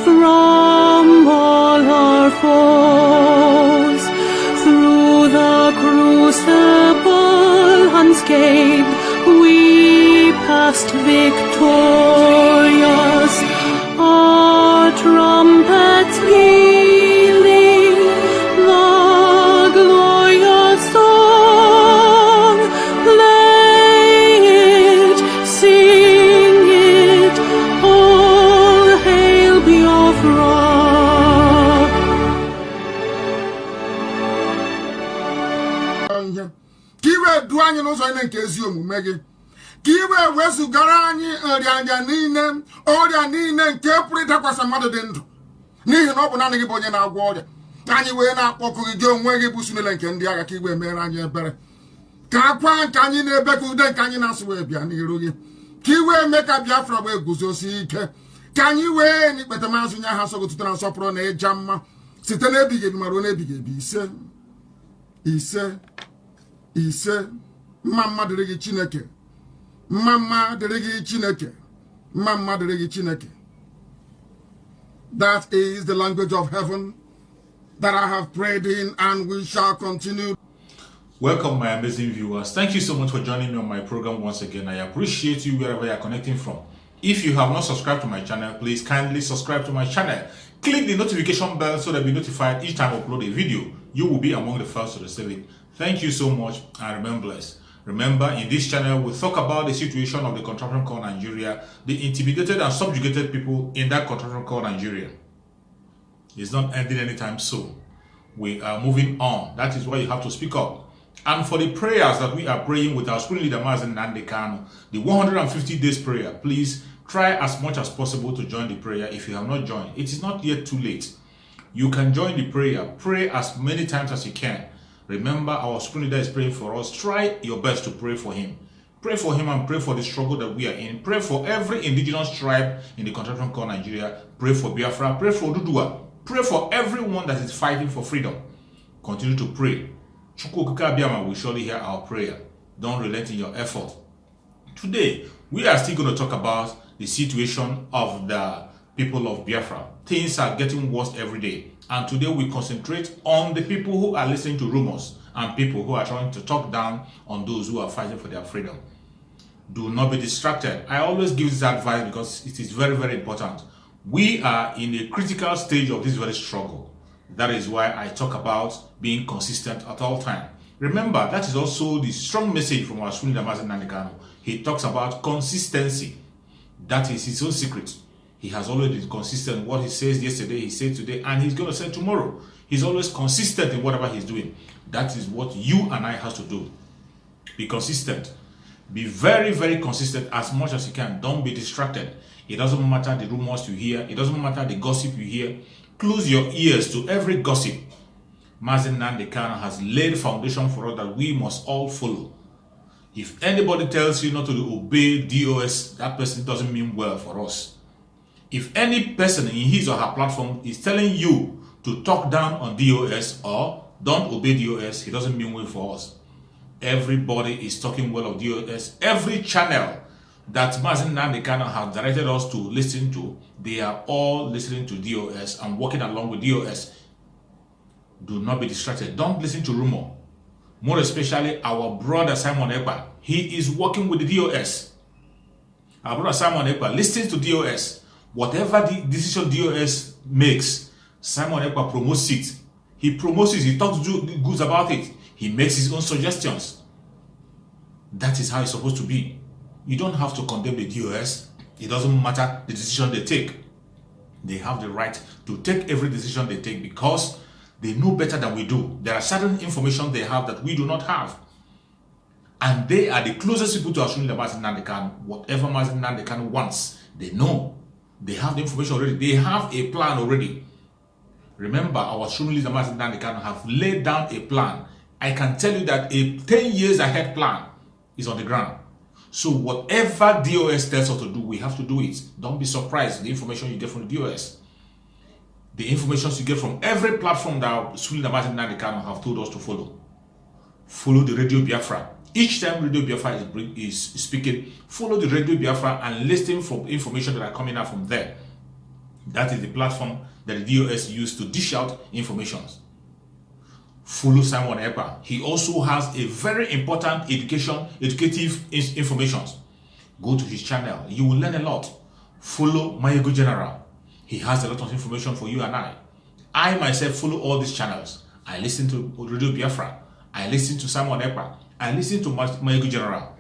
from all our foes. Through the crucible unscathed, we passed victorious. Our trumpets pealing the glorious song. Play it, sing it, all hail Biafra. Kiwe duanye no so nke ezi omume gị. Kiwe wezugara anyị nrịanja niile, ọrịa niile nke pụrụ ịdakwasị mmadụ dị ndụ. N'ihi na ọ bụ naanị gị bụ onye na-agwọ ọrịa. Anyị wee na-akpọkụ gị onwe gị bụ Sunele nke ndị agha ka iwe mere anyị ebere. Ka akwa nke anyị na-ebe ka ude nke anyị na-asụ wee bịa n'iru gị. Ka iwe mee ka Biafra wee guzosi ike. Ka anyị wee n'ikpete maazị nye ha sọgụtụta na nsọpụrụ na ịja mma site n'ebighị ebi ma ruo n'ebighị ebi. Ise mma dịrị gị Chineke. Mma dịrị gị Chineke. Mma dịrị gị Chineke. That is the language of heaven that I have prayed in, and we shall continue. Welcome, my amazing viewers. Thank you so much for joining me on my program once again. I appreciate you wherever you are connecting from. If you have not subscribed to my channel, please kindly subscribe to my channel. Click the notification bell so that you'll be notified each time I upload a video. You will be among the first to receive it. Thank you so much and remain blessed. Remember, in this channel, we talk about the situation of the contraption called Nigeria, the intimidated and subjugated people in that contraption called Nigeria. It's not ending anytime soon. We are moving on. That is why you have to speak up. And for the prayers that we are praying with our spring leader, Mazen Nandekano, the 150 days prayer, please try as much as possible to join the prayer. If you have not joined, it is not yet too late. You can join the prayer. Pray as many times as you can. Remember, our spring leader is praying for us. Try your best to pray for him. Pray for him and pray for the struggle that we are in. Pray for every indigenous tribe in the contraption called Nigeria. Pray for Biafra. Pray for Dudua. Pray for everyone that is fighting for freedom. Continue to pray. Chukwuka Biama will surely hear our prayer. Don't relent in your effort. Today, we are still going to talk about the situation of the people of Biafra. Things are getting worse every day. And today we concentrate on the people who are listening to rumors and people who are trying to talk down on those who are fighting for their freedom. Do not be distracted. I always give this advice because it is very, very important. We are in a critical stage of this very struggle. That is why I talk about being consistent at all times. Remember, that is also the strong message from our Sunil Damazen Nandekano. He talks about consistency. That is his own secret. He has always been consistent. What he says yesterday, he said today, and he's going to say tomorrow. He's always consistent in whatever he's doing. That is what you and I have to do. Be consistent. Be very, very consistent as much as you can. Don't be distracted. It doesn't matter the rumors you hear. It doesn't matter the gossip you hear. Close your ears to every gossip. Mazen Nandekano has laid foundation for us that we must all follow. If anybody tells you not to obey DOS, that person doesn't mean well for us. If any person in his or her platform is telling you to talk down on DOS or don't obey DOS, he doesn't mean well for us. Everybody is talking well of DOS. Every channel that Mazen Nandekano has directed us to listen to, they are all listening to DOS and working along with DOS. Do not be distracted. Don't listen to rumor. More especially our brother Simon Ekpa. He is working with the DOS. Our brother Simon Ekpa listens to DOS. Whatever the decision DOS makes, Simon Ekpa promotes it. He promotes it. He talks good about it. He makes his own suggestions. That is how it's supposed to be. You don't have to condemn the DOS. It doesn't matter the decision they take. They have the right to take every decision they take because they know better than we do. There are certain information they have that we do not have. And they are the closest people to Ashwini Mazen Nandekano. Whatever Mazen Nandekano wants, they know. They have the information already. They have a plan already. Remember, our Ashwini Mazen Nandekano have laid down a plan. I can tell you that a 10 years ahead plan is on the ground. So whatever DOS tells us to do, we have to do it. Don't be surprised the information you get from the DOS. The information you get from every platform that Ashwini Mazen Nandekano have told us to follow. Follow the Radio Biafra. Each time Radio Biafra is speaking, follow the Radio Biafra and listen from information that are coming out from there. That is the platform that the DOS used to dish out informations. Follow Simon Ekpa. He also has a very important educative information. Go to his channel. You will learn a lot. Follow Mayego General. He has a lot of information for you and I. I myself follow all these channels. I listen to Radio Biafra. I listen to Simon Ekpa. I listen to Mayego General.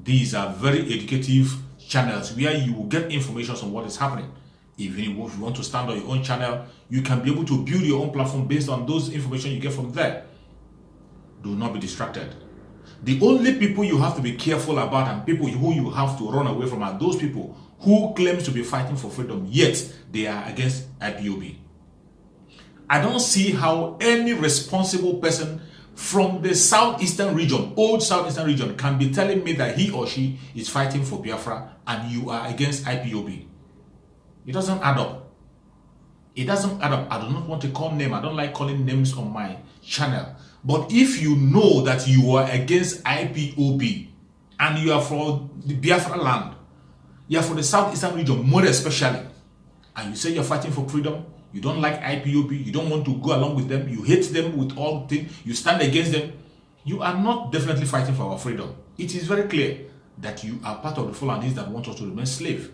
These are very educative channels where you will get information on what is happening. If you want to stand on your own channel, you can be able to build your own platform based on those information you get from there. Do not be distracted. The only people you have to be careful about and people who you have to run away from are those people who claim to be fighting for freedom, yet they are against IPOB. I don't see how any responsible person from the southeastern region, old southeastern region, can be telling me that he or she is fighting for Biafra and you are against IPOB. It doesn't add up. It doesn't add up. I do not want to call names. I don't like calling names on my channel. But if you know that you are against IPOB and you are for the Biafra land, you are for the southeastern region more especially, and you say you're fighting for freedom, you don't like IPOB, you don't want to go along with them, you hate them with all things, you stand against them, you are not definitely fighting for our freedom. It is very clear that you are part of the Fulanis that want us to remain slave.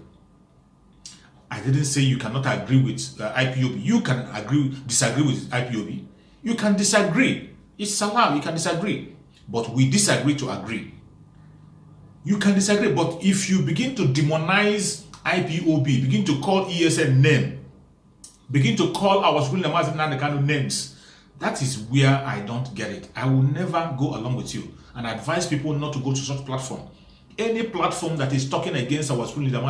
I didn't say you cannot agree with IPOB. You can disagree with IPOB. You can disagree. It's allowed. You can disagree. But we disagree to agree. You can disagree. But if you begin to demonize IPOB, begin to call ESN name, begin to call our school names, that is where I don't get it. I will never go along with you and advise people not to go to such platform. Any platform that is talking against our school leader,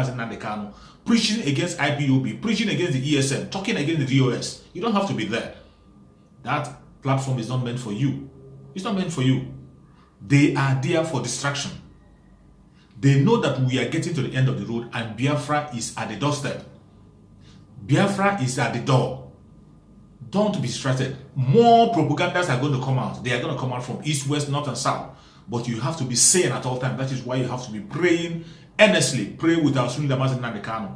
preaching against IPOB, preaching against the ESN, talking against the DOS, you don't have to be there. That platform is not meant for you. It's not meant for you. They are there for distraction. They know that we are getting to the end of the road and Biafra is at the doorstep. Biafra is at the door. Don't be distracted. More propagandas are going to come out. They are going to come out from east, west, north, and south. But you have to be sane at all times. That is why you have to be praying earnestly. Pray with our Sunni Mazi Nnamdi Kanu.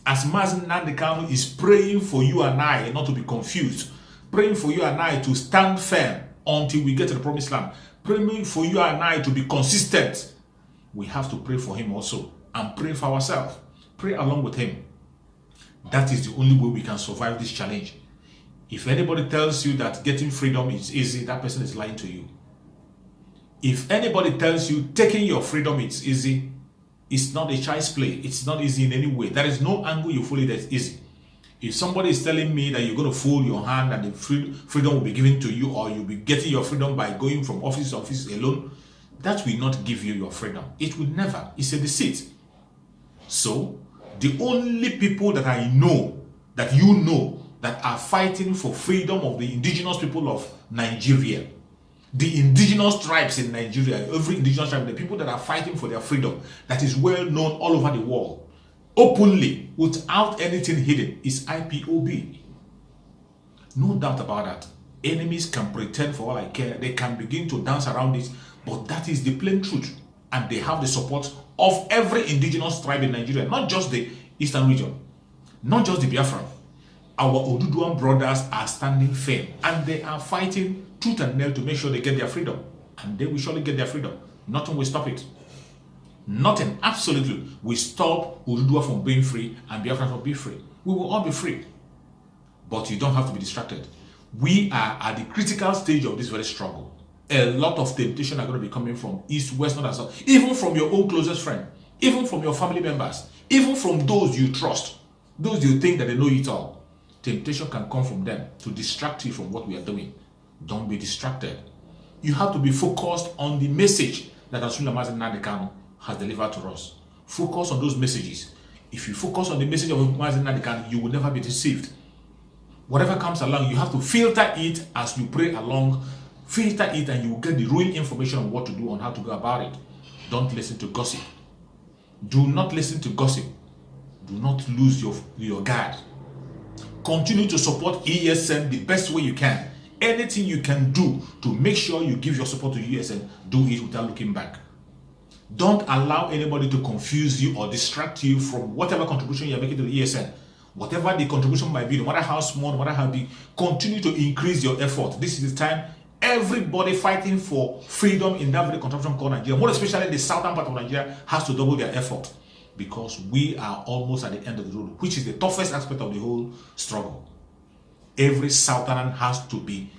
As Mazi Nnamdi Kanu is praying for you and I not to be confused, praying for you and I to stand firm until we get to the promised land, praying for you and I to be consistent, we have to pray for him also and pray for ourselves. Pray along with him. That is the only way we can survive this challenge. If anybody tells you that getting freedom is easy, that person is lying to you. If anybody tells you taking your freedom is easy, it's not a child's play. It's not easy in any way. There is no angle you follow that is easy. If somebody is telling me that you're going to fold your hand and the freedom will be given to you, or you'll be getting your freedom by going from office to office alone, that will not give you your freedom. It will never. It's a deceit. So, the only people that I know, that you know, that are fighting for freedom of the indigenous people of Nigeria, the indigenous tribes in Nigeria, every indigenous tribe, the people that are fighting for their freedom, that is well known all over the world, openly, without anything hidden, is IPOB. No doubt about that. Enemies can pretend for all I care. They can begin to dance around it, but that is the plain truth. And they have the support of every indigenous tribe in Nigeria, not just the eastern region, not just the Biafran. Our Oduduwan brothers are standing firm and they are fighting tooth and nail to make sure they get their freedom. And they will surely get their freedom. Nothing will stop it. Nothing, absolutely, will stop Oduduwa from being free and Biafra from being free. We will all be free. But you don't have to be distracted. We are at the critical stage of this very struggle. A lot of temptation are going to be coming from east, west, north, and south. Even from your own closest friend. Even from your family members. Even from those you trust. Those you think that they know it all. Temptation can come from them to distract you from what we are doing. Don't be distracted. You have to be focused on the message that Asuna Mazi Nnamdi Kanu has delivered to us. Focus on those messages. If you focus on the message of Mazi Nnamdi Kanu, you will never be deceived. Whatever comes along, you have to filter it as you pray along. Filter it and you will get the real information on what to do, on how to go about it. Don't listen to gossip. Do not listen to gossip. Do not lose your guard. Continue to support ESN the best way you can. Anything you can do to make sure you give your support to ESN, do it without looking back. Don't allow anybody to confuse you or distract you from whatever contribution you're making to the ESN. Whatever the contribution might be, no matter how small, no matter how big, continue to increase your effort. This is the time everybody fighting for freedom in that very contraption called Nigeria, more especially the southern part of Nigeria, has to double their effort, because we are almost at the end of the road, which is the toughest aspect of the whole struggle. Every southern has to be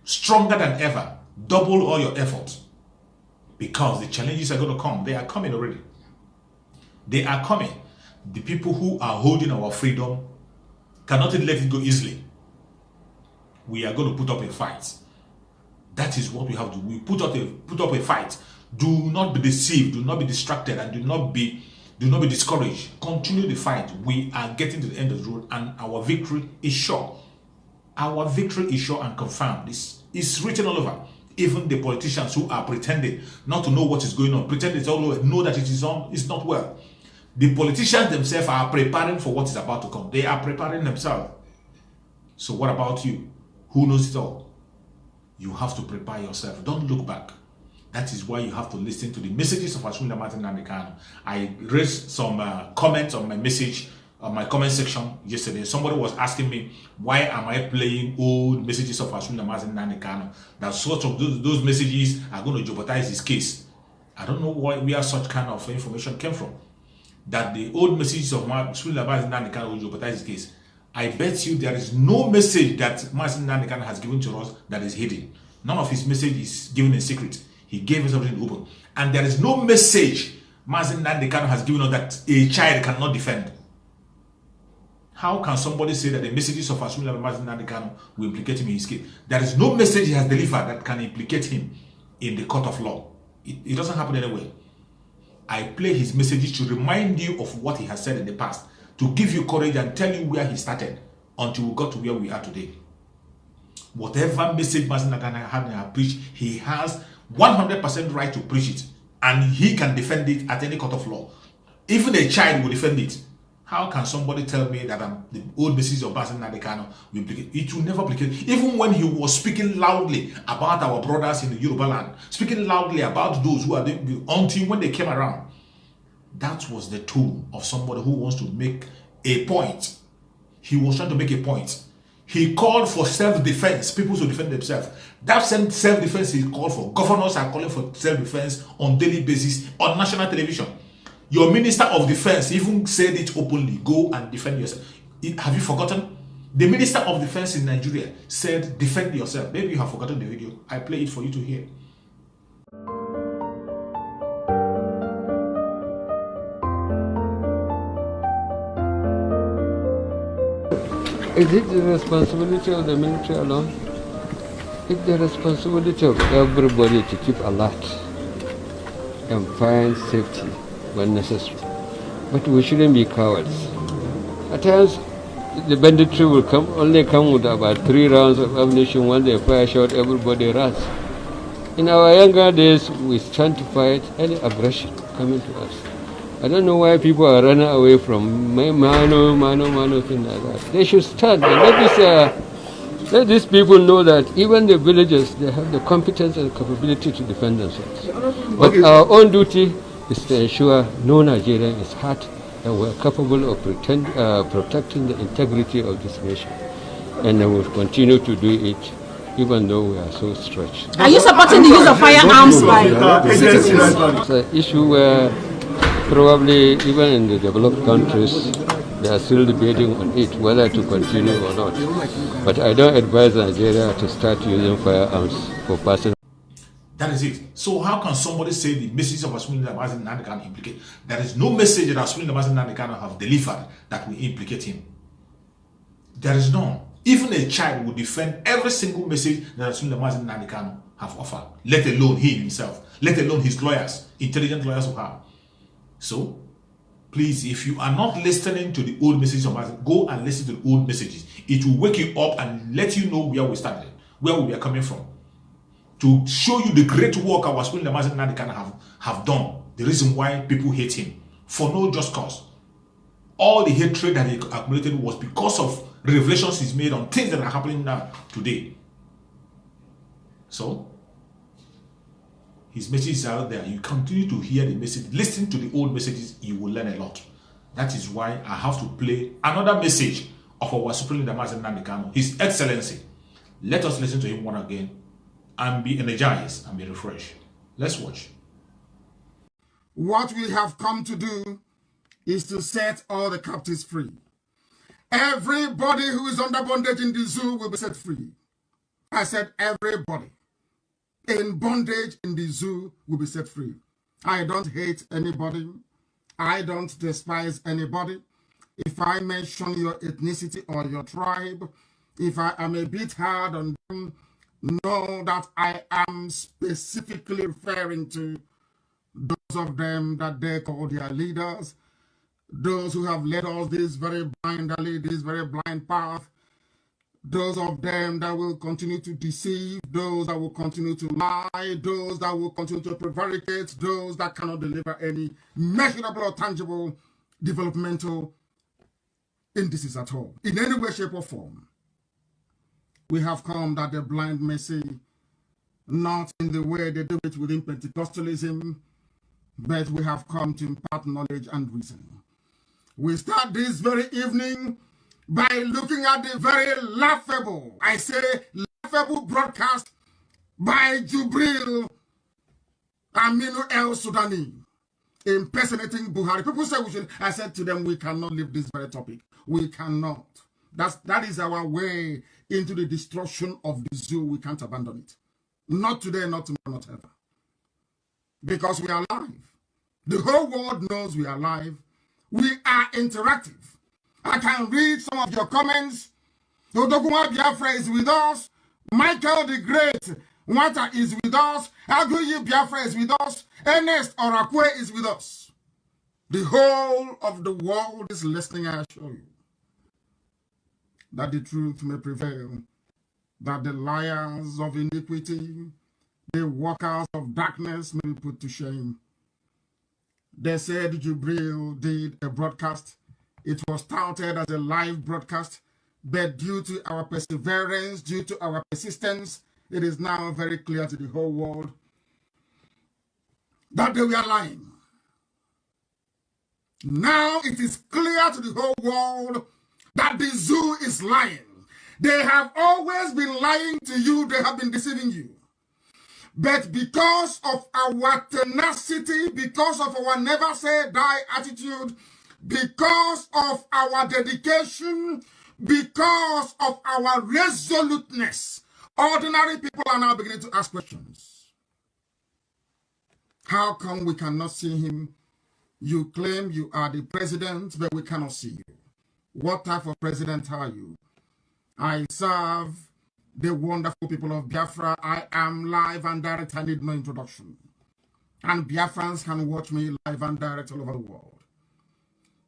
stronger than ever. Double all your efforts, because the challenges are going to come. They are coming already. They are coming. The people who are holding our freedom cannot let it go easily. We are going to put up a fight. That is what we have to do. We put up a fight. Do not be deceived. Do not be distracted, and do not be discouraged. Continue the fight. We are getting to the end of the road, and our victory is sure. Our victory is sure and confirmed. This is written all over. Even the politicians who are pretending not to know what is going on, pretending it's all over, know that it's not well. The politicians themselves are preparing for what is about to come. They are preparing themselves. So what about you? Who knows it all? You have to prepare yourself. Don't look back. That is why you have to listen to the messages of Aswinda Martin Nandekano. I raised some comments on my message, on my comment section yesterday. Somebody was asking me, why am I playing old messages of Aswinda Martin Nandekano? That sort of those messages are going to jeopardize his case. I don't know where such kind of information came from. That the old messages of Aswinda Martin Nandekano will jeopardize his case. I bet you there is no message that Martin Nandekano has given to us that is hidden. None of his message is given in secret. He gave us everything open. And there is no message Martin Nandekano has given us that a child cannot defend. How can somebody say that the messages of Aswinda Martin Nandekano will implicate him in his case? There is no message he has delivered that can implicate him in the court of law. It doesn't happen anyway. I play his messages to remind you of what he has said in the past, to give you courage and tell you where he started until we got to where we are today. Whatever message Martin Nandekano had preached, he has 100% right to preach it, and he can defend it at any court of law. Even a child will defend it. How can somebody tell me that the old message of Martin Nandekano will implicate? It will never implicate. Even when he was speaking loudly about our brothers in the Yoruba land, speaking loudly about those who are there, until when they came around, that was the tone of somebody who wants to make a point. He was trying to make a point. He called for self-defense, people to defend themselves. That same self-defense he called for. Governors are calling for self-defense on daily basis on national television. Your Minister of Defense even said it openly. Go and defend yourself. Have you forgotten? The Minister of Defense in Nigeria said, defend yourself. Maybe you have forgotten the video. I play it for you to hear. Is it the responsibility of the military alone? It's the responsibility of everybody to keep alert and find safety when necessary. But we shouldn't be cowards. At times, the banditry will only come with about 3 rounds of ammunition. When they fire shot, everybody runs. In our younger days, we stand to fight any aggression coming to us. I don't know why people are running away from mano, things like that. They should stand and let these people know that even the villagers, they have the competence and capability to defend themselves. But our own duty is to ensure no Nigerian is hurt, and we're capable of protecting the integrity of this nation. And we will continue to do it, even though we are so stretched. Are you supporting the use of firearms by citizens? It's an issue where probably even in the developed countries, they are still debating on it, whether to continue or not. But I don't advise Nigeria to start using firearms for personal. That is it. So how can somebody say the message of Aswinda Martin Nandekano implicate? There is no message that Aswinda Martin Nandekano have delivered that will implicate him. There is none. Even a child will defend every single message that Aswinda Martin Nandekano have offered, let alone he himself, let alone his lawyers, intelligent lawyers of her. So, please, if you are not listening to the old messages of Martin, go and listen to the old messages. It will wake you up and let you know where we started, where we are coming from. To show you the great work our Aswinda Martin Nandekano have done, the reason why people hate him, for no just cause. All the hatred that he accumulated was because of revelations he's made on things that are happening now, today. So, his message is out there. You continue to hear the message, listen to the old messages, you will learn a lot. That is why I have to play another message of our Supreme Leader Mazen Nandekano, His Excellency. Let us listen to him once again and be energized and be refreshed. Let's watch. What we have come to do is to set all the captives free. Everybody who is under bondage in the zoo will be set free. I said everybody in bondage in the zoo will be set free. I don't hate anybody. I don't despise anybody. If I mention your ethnicity or your tribe, if I am a bit hard on them, know that I am specifically referring to those of them that they call their leaders, those who have led us this very blind alley, this very blind path, those of them that will continue to deceive, those that will continue to lie, those that will continue to prevaricate, those that cannot deliver any measurable or tangible developmental indices at all, in any way, shape, or form. We have come that the blind may see, not in the way they do it within Pentecostalism, but we have come to impart knowledge and reason. We start this very evening by looking at the very laughable, I say laughable broadcast by Jubril Aminu El Sudani impersonating Buhari. People say we should. I said to them, we cannot leave this very topic. We cannot. That is our way into the destruction of the zoo. We can't abandon it. Not today, not tomorrow, not ever. Because we are alive. The whole world knows we are alive. We are interactive. I can read some of your comments. Odoguma Biafra is with us. Michael the Great Nwata is with us. Aguyi Biafra is with us. Ernest Orakwe is with us. The whole of the world is listening, I assure you. That the truth may prevail. That the liars of iniquity, the workers of darkness may be put to shame. They said Jubril did a broadcast. It was touted as a live broadcast, but due to our perseverance, due to our persistence, it is now very clear to the whole world that they were lying. Now it is clear to the whole world that the zoo is lying. They have always been lying to you. They have been deceiving you. But because of our tenacity, because of our never say die attitude, because of our dedication, because of our resoluteness, ordinary people are now beginning to ask questions. How come we cannot see him? You claim you are the president, but we cannot see you. What type of president are you? I serve the wonderful people of Biafra. I am live and direct. I need no introduction. And Biafrans can watch me live and direct all over the world.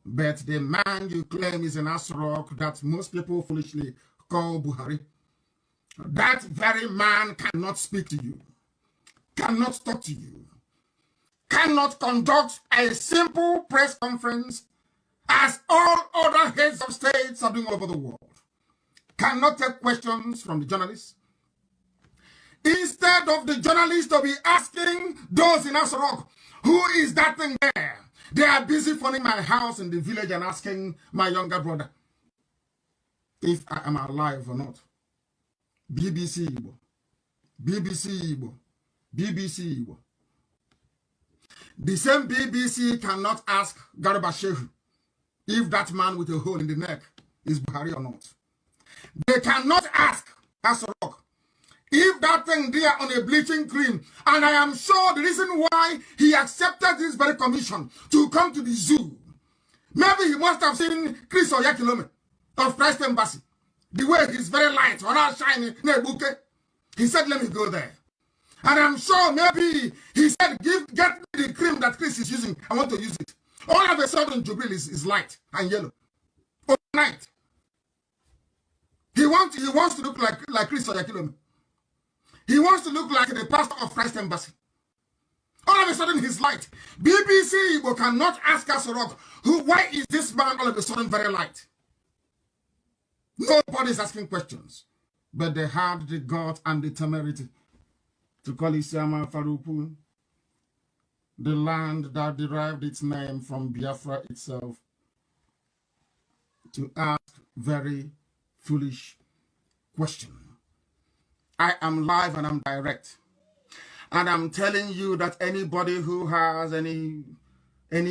But the man you claim is an Asarok that most people foolishly call Buhari, that very man cannot speak to you, cannot talk to you, cannot conduct a simple press conference as all other heads of states are doing all over the world, cannot take questions from the journalists. Instead of the journalists to be asking those in Asarok, who is that thing there? They are busy phoning my house in the village and asking my younger brother if I am alive or not. BBC Igbo, BBC Igbo, BBC Igbo. The same BBC cannot ask Garba Shehu if that man with a hole in the neck is Buhari or not. They cannot ask Asarok if that thing there on a bleaching cream, and I am sure the reason why he accepted this very commission to come to the zoo, maybe he must have seen Chris Oyakilome of Christ Embassy, the way he's very light, or not shiny, he said, let me go there. And I'm sure maybe he said, get me the cream that Chris is using, I want to use it. All of a sudden, Jubril is light and yellow. Overnight. He wants to look like Chris Oyakilome. He wants to look like the pastor of Christ Embassy. All of a sudden, he's light. BBC Igbo cannot ask us, why is this man all of a sudden very light? Nobody's asking questions. But they had the guts and the temerity to call Isiama Farupu, the land that derived its name from Biafra itself, to ask very foolish question. I am live and I'm direct. And I'm telling you that anybody who has any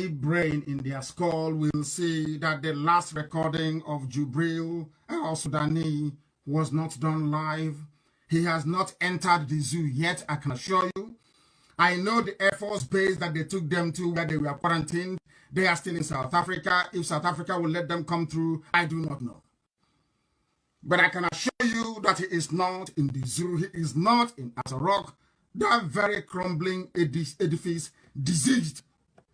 brain in their skull will see that the last recording of Jubril al-Sudani was not done live. He has not entered the zoo yet, I can assure you. I know the Air Force base that they took them to where they were quarantined. They are still in South Africa. If South Africa will let them come through, I do not know. But I can assure you that he is not in the zoo. He is not in Asarok, that very crumbling edifice, diseased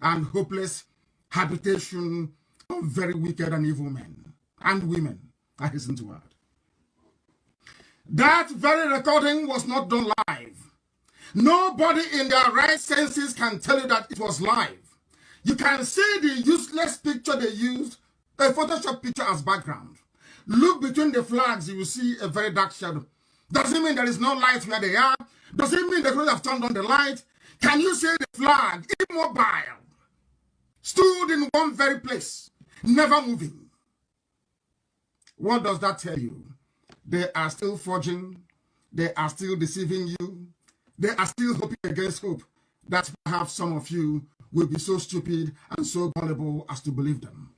and hopeless habitation of very wicked and evil men and women, I hasten to add. That very recording was not done live. Nobody in their right senses can tell you that it was live. You can see the useless picture they used, a Photoshop picture as background. Look between the flags, you will see a very dark shadow. Does it mean there is no light where they are? Does it mean they could have turned on the light? Can you see the flag, immobile, stood in one very place, never moving? What does that tell you? They are still forging. They are still deceiving you. They are still hoping against hope that perhaps some of you will be so stupid and so gullible as to believe them.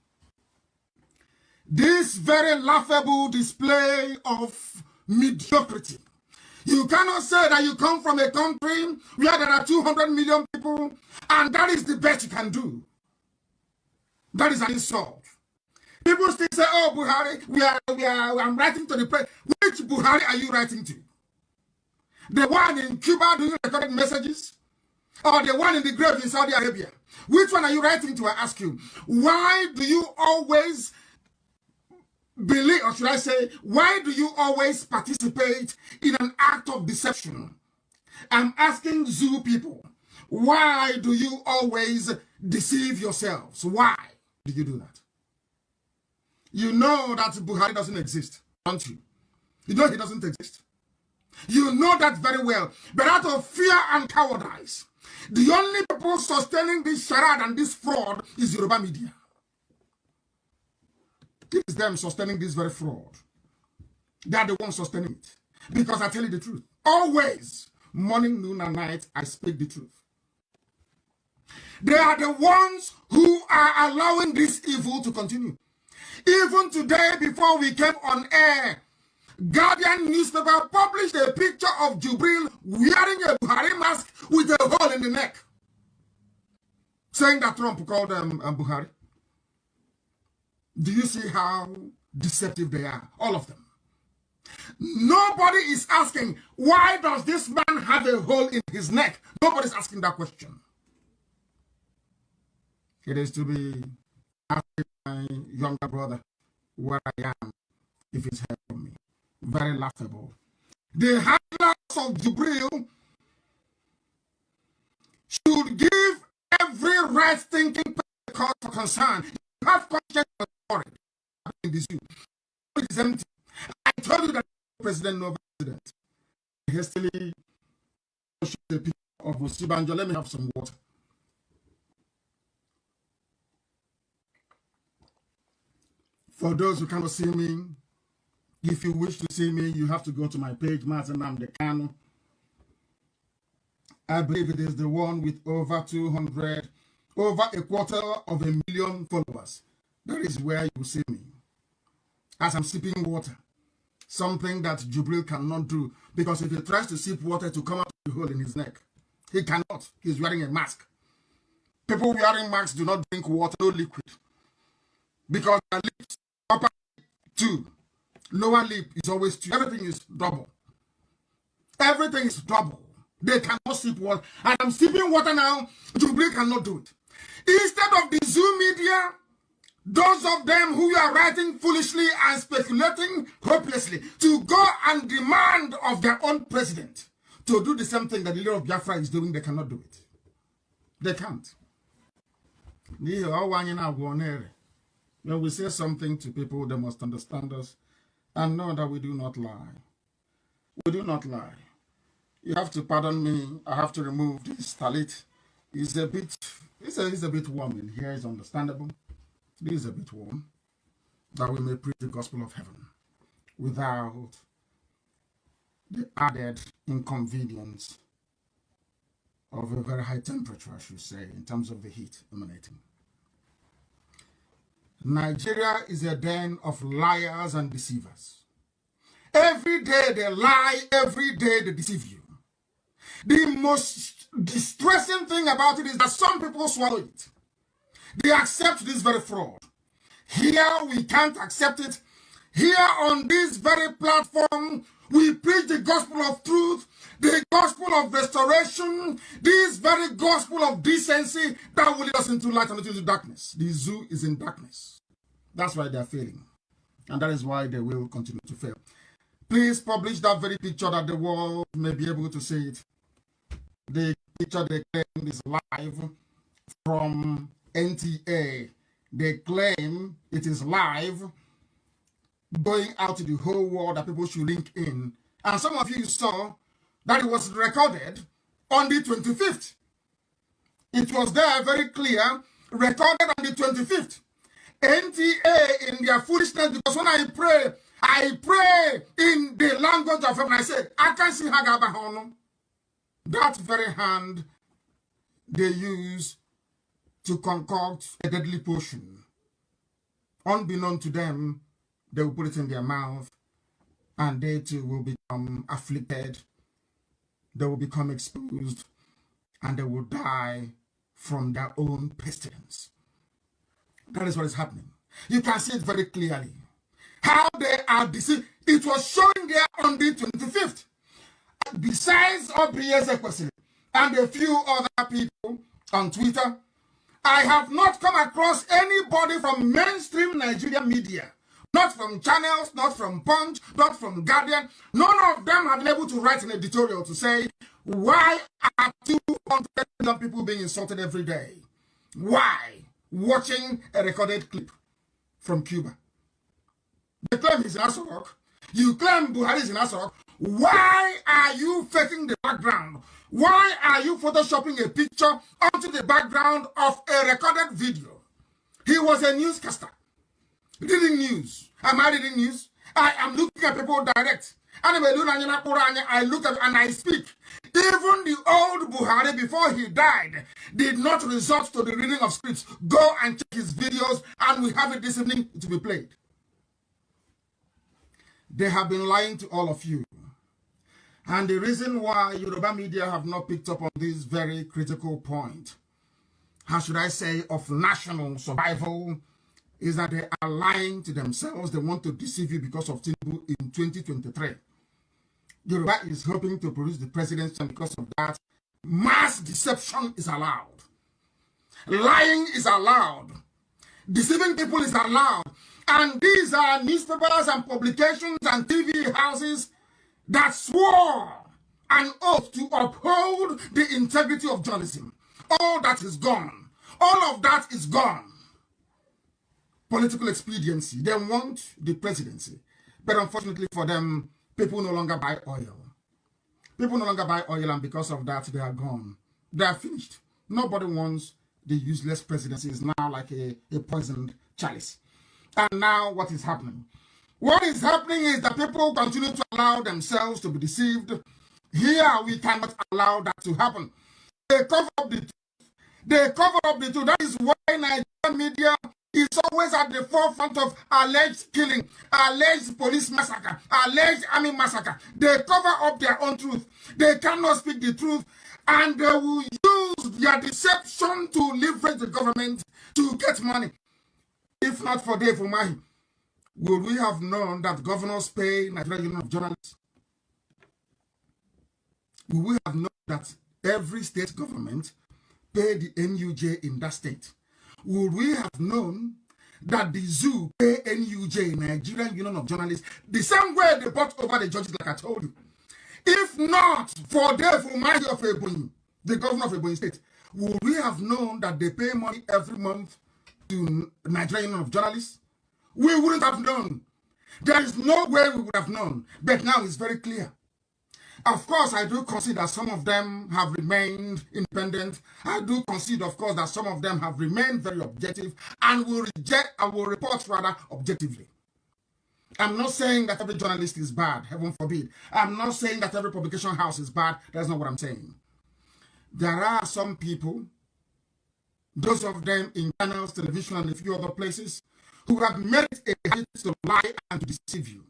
This very laughable display of mediocrity. You cannot say that you come from a country where there are 200 million people and that is the best you can do. That is an insult. People still say, oh, Buhari, I'm writing to the president. Which Buhari are you writing to? The one in Cuba doing recorded messages? Or the one in the grave in Saudi Arabia? Which one are you writing to, I ask you? Why do you always believe, or should I say, why do you always participate in an act of deception? I'm asking zoo people, why do you always deceive yourselves? Why do you do that? You know that Buhari doesn't exist, don't you? You know he doesn't exist. You know that very well. But out of fear and cowardice, the only people sustaining this charade and this fraud is Yoruba media. It is them sustaining this very fraud. They are the ones sustaining it. Because I tell you the truth. Always, morning, noon, and night, I speak the truth. They are the ones who are allowing this evil to continue. Even today, before we came on air, Guardian newspaper published a picture of Jubril wearing a Buhari mask with a hole in the neck, saying that Trump called Buhari. Do you see how deceptive they are? All of them. Nobody is asking, why does this man have a hole in his neck? Nobody's asking that question. It is to be asking my younger brother where I am if he's heard from me. Very laughable. The handlers of Jubril should give every right-thinking cause for concern. You have conscience of authority in this zoo. It is empty. I told you that president, no president. Hastily showed the picture of Osibanjo. Let me have some water. For those who cannot see me, if you wish to see me, you have to go to my page, Martin Namdekano. I believe it is the one with over 200, over a quarter of a million followers. That is where you will see me. As I'm sipping water. Something that Jubril cannot do. Because if he tries to sip water to come out of the hole in his neck, he cannot. He's wearing a mask. People wearing masks do not drink water, no liquid. Because their lips, upper lip, 2. Lower lip is always 2. Everything is double. Everything is double. They cannot sip water. And I'm sipping water now. Jubril cannot do it. Instead of the Zoom media, those of them who are writing foolishly and speculating hopelessly to go and demand of their own president to do the same thing that the leader of Biafra is doing, they cannot do it. They can't. When we say something to people, they must understand us and know that we do not lie. We do not lie. You have to pardon me. I have to remove this talit. It's a bit warm in here. It's understandable. This is a bit warm. that we may preach the gospel of heaven without the added inconvenience of a very high temperature, I should say, in terms of the heat emanating. Nigeria is a den of liars and deceivers. Every day they lie, every day they deceive you. The most distressing thing about it is that some people swallow it. They accept this very fraud. Here we can't accept it. Here on this very platform, we preach the gospel of truth, the gospel of restoration, this very gospel of decency that will lead us into light and not into darkness. The zoo is in darkness. That's why they are failing. And that is why they will continue to fail. Please publish that very picture that the world may be able to see it. The picture they claim is live from NTA. They claim it is live, going out to the whole world that people should link in. And some of you saw that it was recorded on the 25th. It was there very clear, recorded on the 25th. NTA in their foolishness, because when I pray in the language of heaven. I say, I can see Hagabahono. That very hand they use to concoct a deadly potion. Unbeknown to them, they will put it in their mouth, and they too will become afflicted. They will become exposed, and they will die from their own pestilence. That is what is happening. You can see it very clearly. How they are deceived. It was showing there on the 25th. Besides OBS Equity and a few other people on Twitter, I have not come across anybody from mainstream Nigerian media, not from channels, not from Punch, not from Guardian. None of them have been able to write an editorial to say, why are 200 million people being insulted every day? Why? Watching a recorded clip from Cuba. They claim he's in Asarok. You claim Buhari is in Asarok. Why are you faking the background? Why are you photoshopping a picture onto the background of a recorded video? He was a newscaster. Reading news. Am I reading news? I am looking at people direct. I look at and I speak. Even the old Buhari, before he died, did not resort to the reading of scripts. Go and check his videos, and we have it this evening to be played. They have been lying to all of you. And the reason why Yoruba media have not picked up on this very critical point, how should I say, of national survival, is that they are lying to themselves. They want to deceive you because of Tinubu in 2023. Yoruba is hoping to produce the presidency, and because of that, mass deception is allowed. Lying is allowed. Deceiving people is allowed. And these are newspapers and publications and TV houses that swore an oath to uphold the integrity of journalism. All that is gone. All of that is gone. Political expediency. They want the presidency. But unfortunately for them, people no longer buy oil. People no longer buy oil, and because of that, they are gone. They are finished. Nobody wants the useless presidency. It's now like a poisoned chalice. And now what is happening? What is happening is that people continue to allow themselves to be deceived. Here, we cannot allow that to happen. They cover up the truth. They cover up the truth. That is why Nigerian media is always at the forefront of alleged killing, alleged police massacre, alleged army massacre. They cover up their own truth. They cannot speak the truth, and they will use their deception to leverage the government to get money. If not for Dave Umahi, would we have known that governors pay Nigerian Union of Journalists? Would we have known that every state government pay the NUJ in that state? Would we have known that the zoo pay NUJ, Nigerian Union of Journalists, the same way they bought over the judges, like I told you? If not for Dave Umahi of Ebonyi, the governor of Ebonyi State, would we have known that they pay money every month to Nigerian Union of Journalists? We wouldn't have known. There is no way we would have known. But now it's very clear. Of course, I do concede that some of them have remained independent. I do concede, of course, that some of them have remained very objective and will report rather objectively. I'm not saying that every journalist is bad, heaven forbid. I'm not saying that every publication house is bad. That's not what I'm saying. There are some people, those of them in channels, television, and a few other places, who have made it a habit to lie and to deceive you.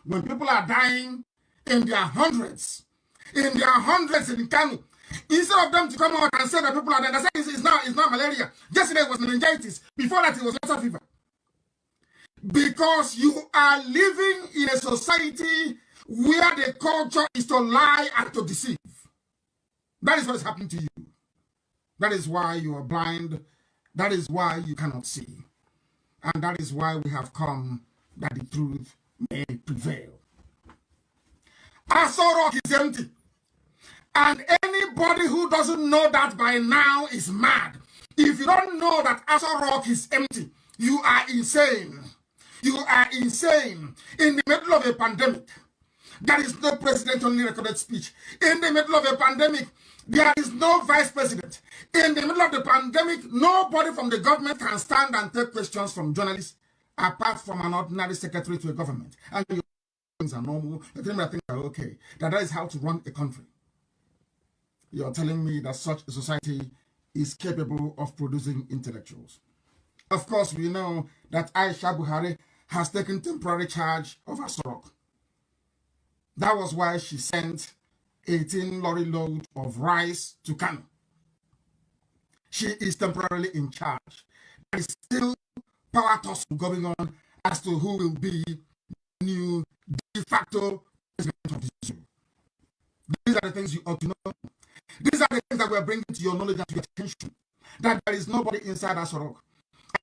When people are dying in their hundreds in Kano, instead of them to come out and say that people are dying, they say it's not malaria. Yesterday it was meningitis. Before that it was Lassa fever. Because you are living in a society where the culture is to lie and to deceive. That is what is happening to you. That is why you are blind. That is why you cannot see. And that is why we have come that the truth may prevail. Aso Rock is empty. And anybody who doesn't know that by now is mad. If you don't know that Aso Rock is empty, you are insane. You are insane. In the middle of a pandemic, there is no president only recorded speech. In the middle of a pandemic, there is no vice president. In the middle of the pandemic, nobody from the government can stand and take questions from journalists apart from an ordinary secretary to a government. And your things are normal. You're telling me that things are okay. That is how to run a country. You're telling me that such a society is capable of producing intellectuals. Of course, we know that Aisha Buhari has taken temporary charge of Aso Rock. That was why she sent 18 lorry load of rice to Kano. She is temporarily in charge. There is still power tussle going on as to who will be the new de facto president of the zoo. These are the things you ought to know. These are the things that we are bringing to your knowledge and to your attention. That there is nobody inside Aso Rock.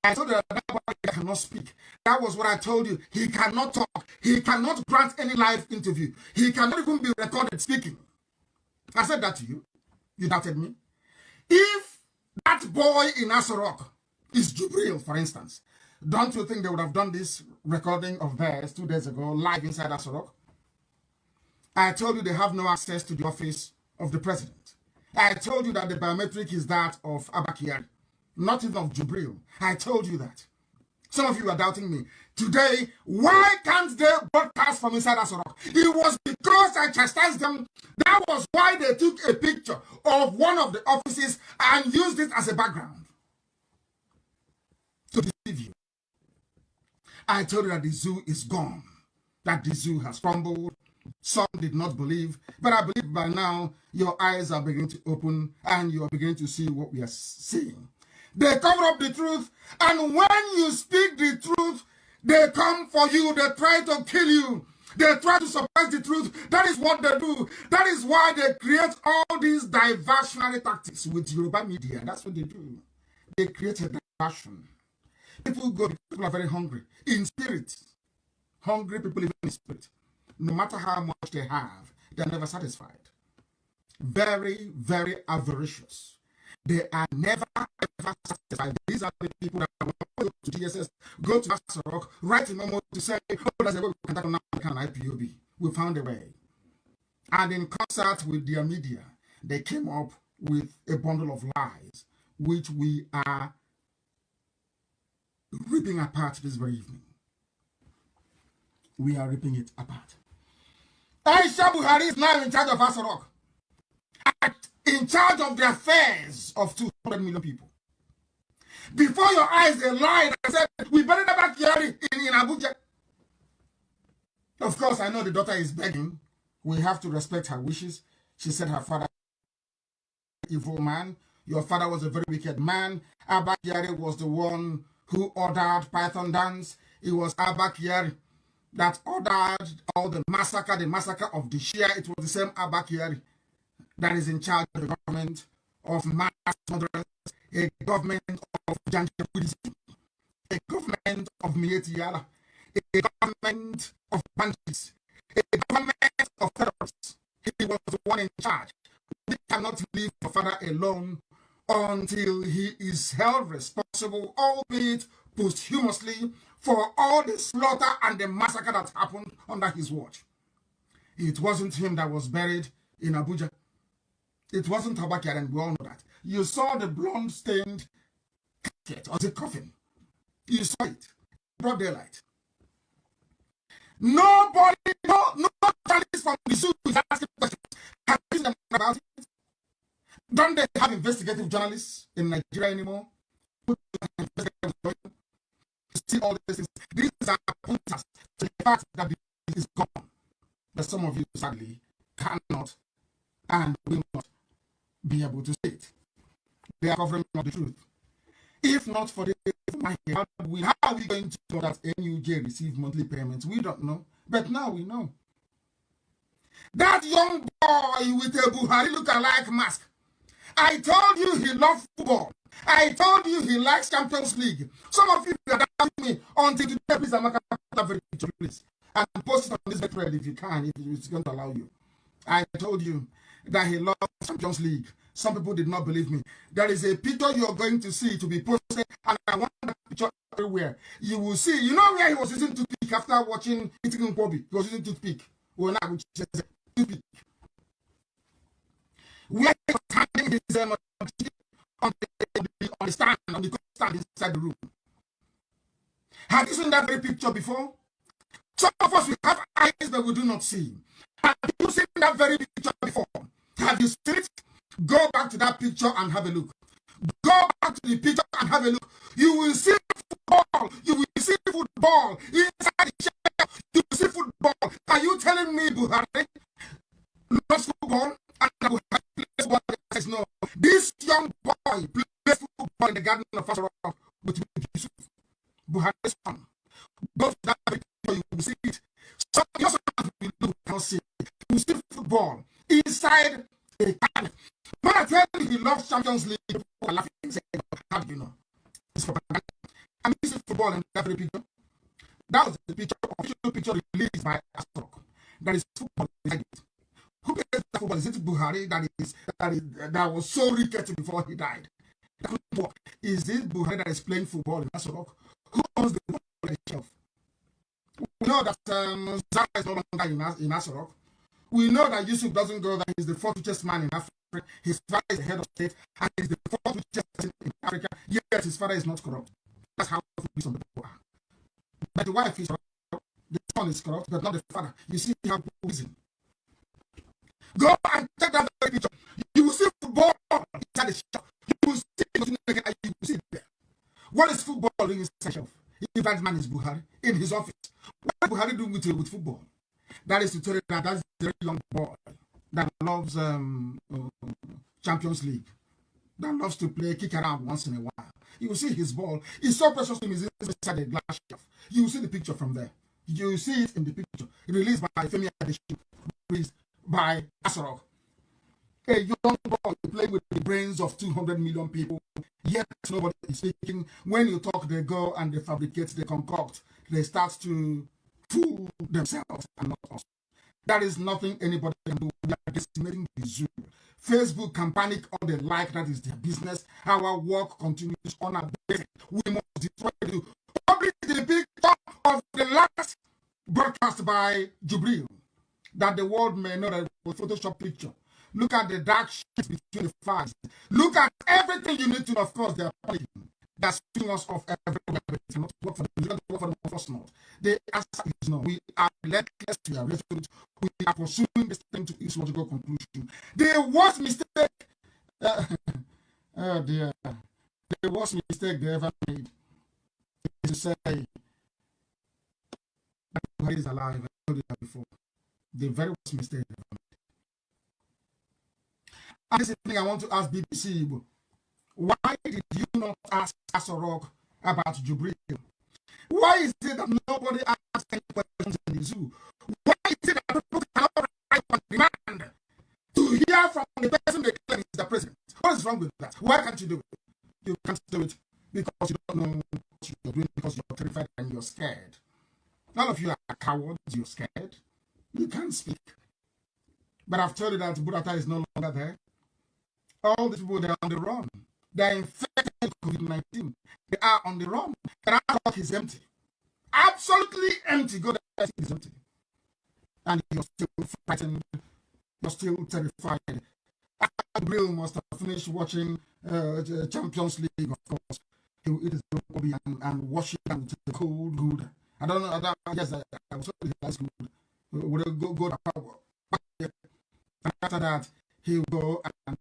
I told you that nobody cannot speak. That was what I told you. He cannot talk. He cannot grant any live interview. He cannot even be recorded speaking. I said that to you. You doubted me. If that boy in Aso Rock is Jubril, for instance, don't you think they would have done this recording of theirs 2 days ago live inside Aso Rock? I told you they have no access to the office of the president. I told you that the biometric is that of Abba Kyari, not even of Jubril. I told you that. Some of you are doubting me. Today, why can't they broadcast from inside Aso Rock? It was because I chastised them. That was why they took a picture of one of the offices and used it as a background to deceive you. I told you that the zoo is gone, that the zoo has crumbled. Some did not believe, but I believe by now your eyes are beginning to open and you are beginning to see what we are seeing. They cover up the truth, and when you speak the truth, they come for you. They try to kill you. They try to suppress the truth. That is what they do. That is why they create all these diversionary tactics with Yoruba media. That's what they do. They create a diversion. People are very hungry in spirit. Hungry people live in spirit. No matter how much they have, they're never satisfied. Very, very avaricious. They are never, ever satisfied. These are the people that go to DSS, go to Aso Rock, write a memo to say, oh, there's a way we can tackle now IPOB. We found a way. And in concert with their media, they came up with a bundle of lies, which we are ripping apart this very evening. We are ripping it apart. Aisha Buhari is now in charge of Aso Rock. In charge of the affairs of 200 million people. Before your eyes, they lied and said, we buried her back here in Abuja. Of course, I know the daughter is begging. We have to respect her wishes. She said her father was an evil man. Your father was a very wicked man. Abba Kyari was the one who ordered Python dance. It was Abba Kyari that ordered all the massacre of the Shia. It was the same Abba Kyari that is in charge of the government of mass murderers, a government of Janjaweedism, a government of Mietiala, a government of bandits, a government of terrorists. He was the one in charge. We cannot leave your father alone until he is held responsible, albeit posthumously, for all the slaughter and the massacre that happened under his watch. It wasn't him that was buried. in Abuja. It wasn't Tabakari, and we all know that. You saw the blonde-stained casket or the coffin. You saw it. Broad daylight. Nobody, no journalist from the zoo is asking questions. Have you seen them about it? Don't they have investigative journalists in Nigeria anymore? See all these things. These are pointers to the fact that it is gone. But some of you sadly cannot and will not be able to say it. They are covering up the truth. If not for the how are we going to know that NUJ receive monthly payments? We don't know. But now we know. That young boy with a Buhari look-alike mask. I told you he loved football. I told you he likes Champions League. Some of you are doubting me until today. Please, I'm that very picture, please. And post it on this thread if you can, if it's going to allow you. I told you that he loves Champions League. Some people did not believe me. There is a picture you're going to see to be posted, and I want that picture everywhere. You will see. You know where he was using toothpick after watching Eating Kobe? He was using toothpick. Well, now which is toothpick. Where he was handing his on the stand, on the stand inside the room. Have you seen that very picture before? Some of us, we have eyes but we do not see. Have you seen that very picture before? Have you seen it? Go back to that picture and have a look. Go back to the picture and have a look. You will see football. You will see football inside the chair. You will see football. Are you telling me Buhari loves football and Buhari plays football? No. This young boy plays football in the garden of Fasara with Yusuf. Buhari's son. Go to that picture, you will see it. So your son will not see it. You will see football inside a garden. When I tell you he loves Champions League, people are laughing and saying, how do you know? It's propaganda. I'm using football in every picture. That was the picture, official picture released by Astrok. There is football inside it. Who plays that football? Is it Buhari that was so rickety before he died? Is it Buhari that is playing football in Astrok? Who owns the football on the shelf? We know that Zara is no longer in Astrok. We know that Yusuf doesn't go there. He's the fourth richest man in Africa. His father is the head of state, and he's the fourth richest person in Africa. Yet his father is not corrupt. That's how some people are. But the wife is corrupt. The son is corrupt, but not the father. You see how people reason. Go and take that very picture. You will see football inside the shop. You will see it. You will see it there. What is football doing inside the shop? If that man is Buhari in his office, what is Buhari doing with football? That is to tell you that that's a very young boy that loves Champions League, that loves to play, kick around once in a while. You will see his ball. It's so precious to him. It's inside the glass shelf. You will see the picture from there. You will see it in the picture. Released by Femi Adeshi, released by Asarok. A young boy playing with the brains of 200 million people, yet nobody is speaking. When you talk, they go and they fabricate, they concoct, they start to fool themselves and not us. That is nothing anybody can do. We are decimating the zoo. Facebook can panic all they like, that is their business. Our work continues unabated. We must destroy you. Publish the picture of the last broadcast by Jubril, that the world may know that it was a Photoshop picture. Look at the dark shades between the flags. Look at everything you need to know. Of course, they are panicking. They are spinning us off everywhere. It's not work for them. It's not work for them, of course not. The answer is no. We are relentless. We are resolute. We are pursuing this thing to its logical conclusion. The worst mistake, oh dear, the worst mistake they ever made is to say that Buhari is alive. I told you that before. The very worst mistake they ever made. And this is the thing I want to ask BBC. Why did you not ask Asorok about Jubril? Why is it that nobody asks any questions in the zoo? Why is it that people cannot write on demand to hear from the person they claim is the president? What is wrong with that? Why can't you do it? You can't do it because you don't know what you're doing, because you're terrified and you're scared. None of you are cowards, you're scared. You can't speak. But I've told you that Burata is no longer there. All these people, they're on the run. They're infected with COVID-19. They are on the run. And our court is empty. Absolutely empty. Go there, it's empty. And you're still fighting you're still terrified. Gabriel must have finished watching Champions League, of course. He will eat his broccoli and wash it with the cold good. I don't know. I guess I was told that's good. Would go to power. And after that, he will go and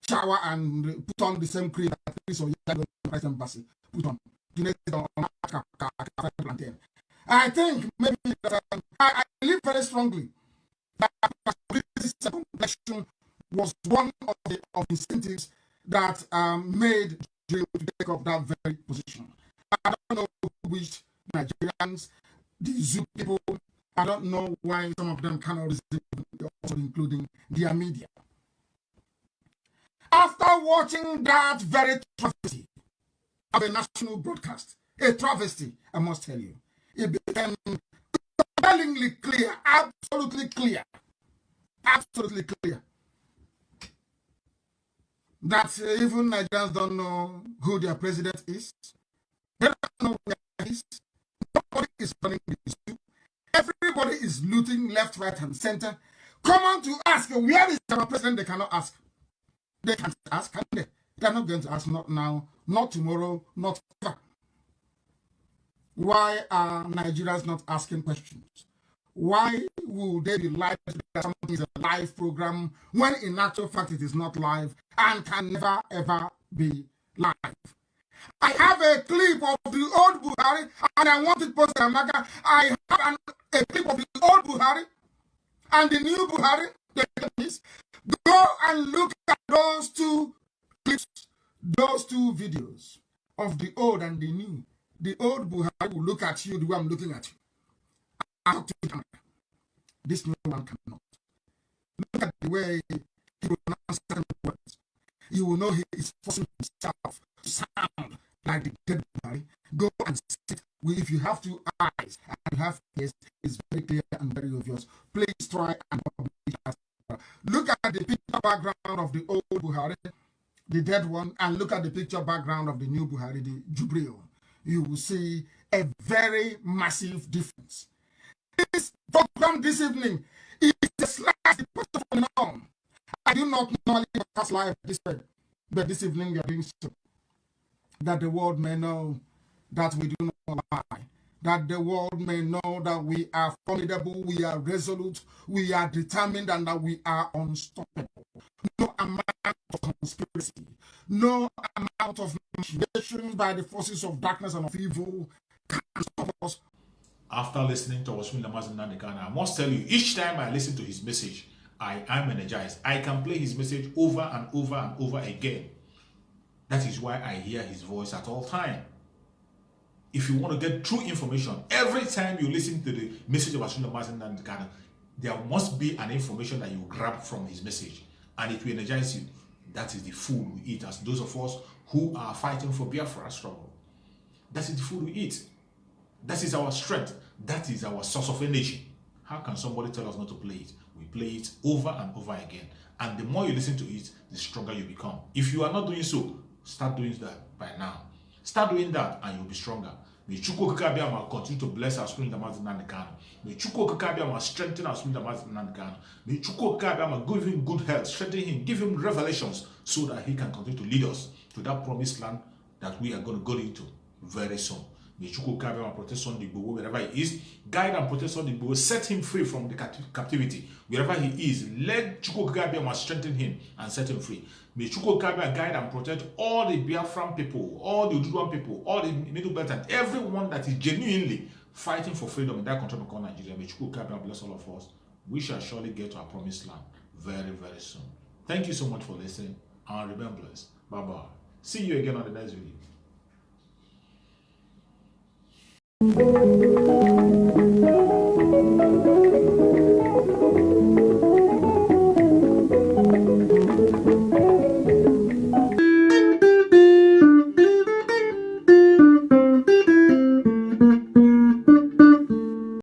shower and put on the same cream that Chris or Christ Embassy put on. I think maybe that I believe very strongly that this complexion was one of the incentives that made Jill to take up that very position. I don't know which Nigerians, the Zoo people, I don't know why some of them cannot resist, also including their media. After watching that very travesty of a national broadcast, a travesty, I must tell you, it became compellingly clear, absolutely clear, that even Nigerians don't know who their president is. They don't know where he is. Nobody is running this issue. Everybody is looting left, right, and center. Come on to ask, where is our president? They cannot ask. They can't ask, can they? They're not going to ask, not now, not tomorrow, not ever. Why are Nigerians not asking questions? Why would they be live that something is a live program when in actual fact it is not live and can never ever be live? I have a clip of the old Buhari and I want it posted, Amaka. I have a clip of the old Buhari and the new Buhari. Go and look at those two clips, those two videos of the old and the new. The old Buhari will look at you the way I'm looking at you. Out to the camera. This new one cannot. Look at the way he pronounces certain words. You will know he is forcing himself to sound like the dead Buhari. Go and sit. If you have two eyes and you have ears, it's very clear and very obvious. Please try and publish as well. Look at the picture background of the old Buhari, the dead one, and look at the picture background of the new Buhari, the Jubril. You will see a very massive difference. This program this evening is a slight departure from the norm. I do not normally broadcast live this way, but this evening we are doing so that the world may know that we do not lie, that the world may know that we are formidable, we are resolute, we are determined, and that we are unstoppable. No amount of conspiracy, no amount of manipulation by the forces of darkness and of evil can stop us. After listening to Oswin Lamazin Nandekana, I must tell you, each time I listen to his message, I am energized. I can play his message over and over and over again. That is why I hear his voice at all times. If you want to get true information, every time you listen to the message of Oswin Lamazin Nandekana, there must be an information that you grab from his message, and it will energize you. That is the food we eat as those of us who are fighting for Biafra struggle. That is the food we eat. That is our strength. That is our source of energy. How can somebody tell us not to play it? We play it over and over again. And the more you listen to it, the stronger you become. If you are not doing so, start doing that by now. Start doing that and you'll be stronger. May Chukwu Kakabiama continue to bless our spirit Lamazin Nandekana. May Chukwu Kakabiama strengthen our spirit Lamazin Nandekana. May Chukwu Kakabiama give him good health, strengthen him, give him revelations so that he can continue to lead us to that promised land that we are going to go into very soon. May Chukwu Kakabiama protect Sunday Igboho wherever he is. Guide and protect Sunday Igboho. Set him free from the captivity. Wherever he is, let Chukwu Kakabiama strengthen him and set him free. May Chukwu Kakabiama guide and protect all the Biafran people, all the Ududuwan people, all the Middle Belt, and everyone that is genuinely fighting for freedom in that country called Nigeria. May Chukwu Kakabiama bless all of us. We shall surely get to our promised land very, very soon. Thank you so much for listening and remember blessed. Bye-bye. See you again on the next video.